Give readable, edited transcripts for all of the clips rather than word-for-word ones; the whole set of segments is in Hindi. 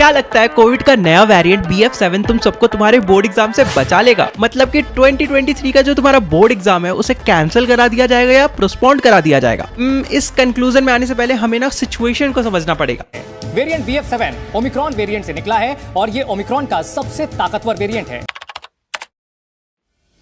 क्या लगता है कोविड का नया वेरिएंट BF7 तुम सबको तुम्हारे बोर्ड एग्जाम से बचा लेगा? मतलब कि 2023 का जो तुम्हारा बोर्ड एग्जाम है उसे कैंसिल करा दिया जाएगा या पोस्टपोन करा दिया जाएगा? इस कंक्लूजन में आने से पहले हमें ना सिचुएशन को समझना पड़ेगा। वेरिएंट BF7 ओमिक्रॉन वेरिएंट से निकला है और ये ओमिक्रॉन का सबसे ताकतवर वेरिएंट है।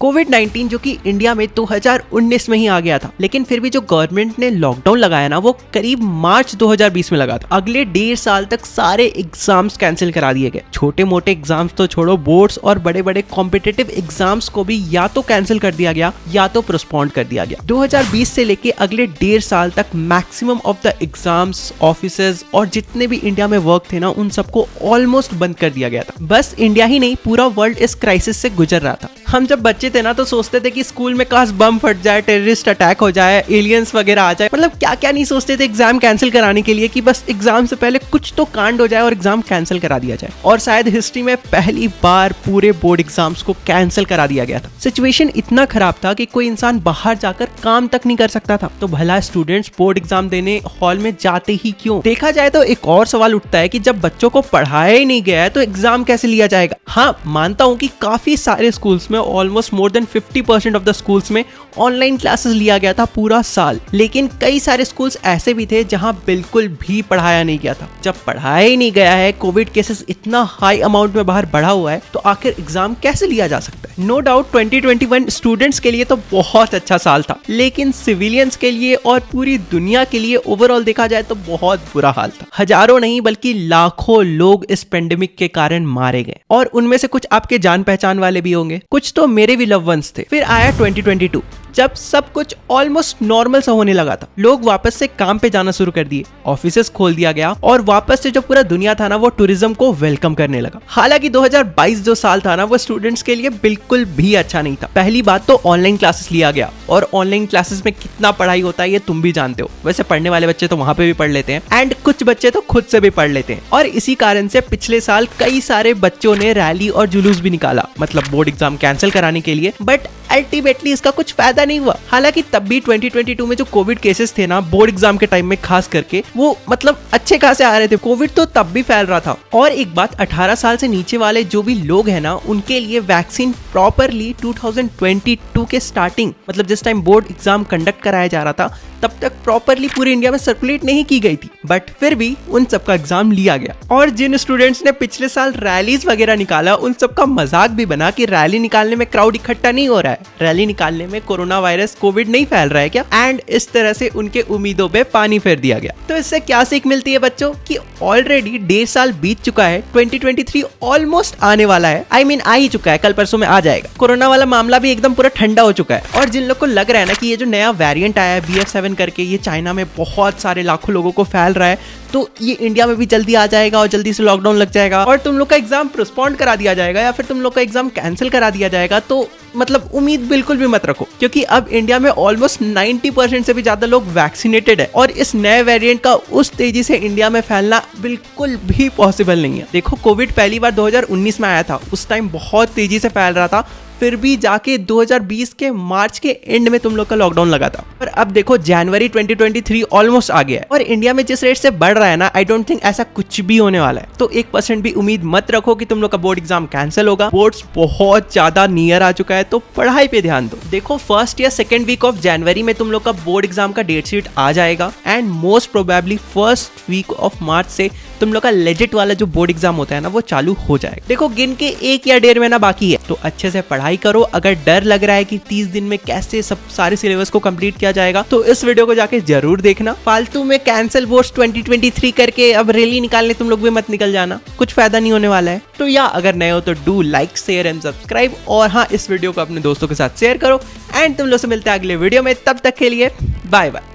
कोविड-19 जो कि इंडिया में 2019 में ही आ गया था, लेकिन फिर भी जो गवर्नमेंट ने लॉकडाउन लगाया ना वो करीब मार्च 2020 में लगा था। अगले 1.5 साल तक सारे एग्जाम्स कैंसिल करा दिए गए। छोटे मोटे एग्जाम्स तो छोड़ो, बोर्ड्स और बड़े बड़े कॉम्पिटिटिव एग्जाम्स को भी या तो कैंसिल कर दिया गया या तो पोस्टपोन कर दिया गया। 2020 से लेके अगले 1.5 साल तक maximum of the exams, offices और जितने भी इंडिया में वर्क थे ना उन सबको ऑलमोस्ट बंद कर दिया गया था। बस इंडिया ही नहीं, पूरा वर्ल्ड इस क्राइसिस से गुजर रहा था। हम जब बच्चे थे ना तो सोचते थे कि स्कूल में काश बम फट जाए, टेररिस्ट अटैक हो जाए, एलियंस वगैरह आ जाए, मतलब क्या क्या नहीं सोचते थे एग्जाम कैंसिल कराने के लिए कि बस एग्जाम से पहले कुछ तो कांड हो जाए और एग्जाम कैंसिल करा दिया जाए। और शायद हिस्ट्री में पहली बार पूरे बोर्ड एग्जाम्स को कैंसिल करा दिया गया था। सिचुएशन इतना खराब था कि कोई इंसान बाहर जाकर काम तक नहीं कर सकता था। तो भला स्टूडेंट्स बोर्ड एग्जाम देने हॉल में जाते ही क्यों? देखा जाए तो एक और सवाल उठता है कि जब बच्चों को पढ़ाया ही नहीं गया है तो एग्जाम कैसे लिया जाएगा? हाँ, मानता हूँ कि काफी सारे स्कूल्स में almost more than 50% of the schools में ऑनलाइन क्लासेस लिया गया था पूरा साल, लेकिन कई सारे स्कूल्स ऐसे भी थे जहां बिल्कुल भी पढ़ाया नहीं गया था। जब पढ़ाया ही नहीं गया है, कोविड केसेस इतना हाई अमाउंट में बाहर बढ़ा हुआ है, तो आखिर एग्जाम कैसे लिया जा सकता है? नो डाउट 2021 स्टूडेंट्स के लिए तो बहुत अच्छा साल था, लेकिन सिविलियंस के लिए और पूरी दुनिया के लिए ओवरऑल देखा जाए तो बहुत बुरा हाल था। हजारों नहीं बल्कि लाखों लोग इस पेंडेमिक के कारण मारे गए और उनमें से कुछ आपके जान पहचान वाले भी होंगे, कुछ तो मेरे भी लव वंस थे। फिर आया 2022 जब सब कुछ ऑलमोस्ट नॉर्मल सा होने लगा था। लोग वापस से काम पे जाना शुरू कर दिए, ऑफिसेस खोल दिया गया और वापस से जो पूरा दुनिया था ना वो टूरिज्म को वेलकम करने लगा। हालांकि 2022 जो साल था ना वो स्टूडेंट्स के लिए बिल्कुल भी अच्छा नहीं था। पहली बात तो ऑनलाइन क्लासेस लिया गया और ऑनलाइन क्लासेस में कितना पढ़ाई होता है ये तुम भी जानते हो। वैसे पढ़ने वाले बच्चे तो वहां पे भी पढ़ लेते हैं एंड कुछ बच्चे तो खुद से भी पढ़ लेते हैं। और इसी कारण से पिछले साल कई सारे बच्चों ने रैली और जुलूस भी निकाला, मतलब बोर्ड एग्जाम कैंसिल कराने के लिए, बट अल्टीमेटली इसका कुछ फायदा नहीं हुआ। हालांकि तब भी 2022 में जो कोविड केसेस थे ना बोर्ड एग्जाम के टाइम में खास करके, वो मतलब अच्छे खासे आ रहे थे। कोविड तो तब भी फैल रहा था। और एक बात, 18 साल से नीचे वाले जो भी लोग हैं ना उनके लिए वैक्सीन प्रॉपरली 2022 के स्टार्टिंग, मतलब जिस टाइम बोर्ड एग्जाम कंडक्ट कराया जा रहा था तब तक प्रॉपरली पूरे इंडिया में सर्कुलेट नहीं की गई थी, बट फिर भी उन सबका एग्जाम लिया गया। और जिन स्टूडेंट्स ने पिछले साल रैलीज वगैरह निकाला उन सबका मजाक भी बना कि रैली निकालने में क्राउड इकट्ठा नहीं हो रहा है, रैली निकालने में कोरोना वायरस कोविड नहीं फैल रहा है क्या? एंड इस तरह से उनके उम्मीदों पे पानी फेर दिया गया। तो इससे क्या सीख मिलती है बच्चों कि ऑलरेडी 1.5 साल बीत चुका है, 2023 ऑलमोस्ट आने वाला है, आ ही चुका है, कल परसों में आ जाएगा। कोरोना वाला मामला भी एकदम पूरा ठंडा हो चुका है। और जिन लोग को लग रहा है ना कि ये जो नया वेरिएंट आया है BF7 करके, ये चाइना में बहुत सारे लाखों लोगों को फैल रहा है, तो ये इंडिया में भी जल्दी आ जाएगा और जल्दी से लॉकडाउन लग जाएगा और तुम लोग का एग्जाम पोस्टपोन करा दिया जाएगा या फिर तुम लोग का एग्जाम कैंसिल करा दिया जाएगा, तो मतलब उम्मीद बिल्कुल भी मत रखो, क्योंकि अब इंडिया में ऑलमोस्ट 90% से भी ज्यादा लोग वैक्सीनेटेड है और इस नए वेरिएंट का उस तेजी से इंडिया में फैलना बिल्कुल भी पॉसिबल नहीं है। देखो, कोविड पहली बार 2019 में आया था, उस टाइम बहुत तेजी से फैल रहा था, फिर भी जाके 2020 के मार्च के एंड में तुम लोग का लॉकडाउन लगा था। और अब देखो जनवरी 2023 ऑलमोस्ट आ गया है और इंडिया में जिस रेट से बढ़ रहा है ना, आई डोंट थिंक ऐसा कुछ भी होने वाला है। तो 1% भी उम्मीद मत रखो कि तुम लोग का बोर्ड एग्जाम कैंसिल होगा। बोर्ड्स बहुत ज्यादा नियर आ चुका है, तो पढ़ाई पे ध्यान दो। देखो, फर्स्ट या सेकेंड वीक ऑफ जनवरी में तुम लोग का बोर्ड एग्जाम का डेट शीट आ जाएगा and most probably first week of March से तुम लोग का लेजिट वाला जो बोर्ड एग्जाम होता है ना वो चालू हो जाएगा। देखो, गिन के 1 या 1.5 महीना बाकी है, तो अच्छे से पढ़ाई करो। अगर डर लग रहा है कि 30 दिन में कैसे सब सारे सिलेबस को कंप्लीट किया जाएगा, तो इस वीडियो को जाके जरूर देखना। फालतू में कैंसिल बोर्ड्स 2023 करके अब रैली निकालने तुम लोग भी मत निकल जाना, कुछ फायदा नहीं होने वाला है। तो या अगर नए हो तो do like, share and subscribe, और हाँ, इस वीडियो को अपने दोस्तों के साथ शेयर करो। एंड तुम लोग से मिलते हैं अगले वीडियो में, तब तक के लिए बाय बाय।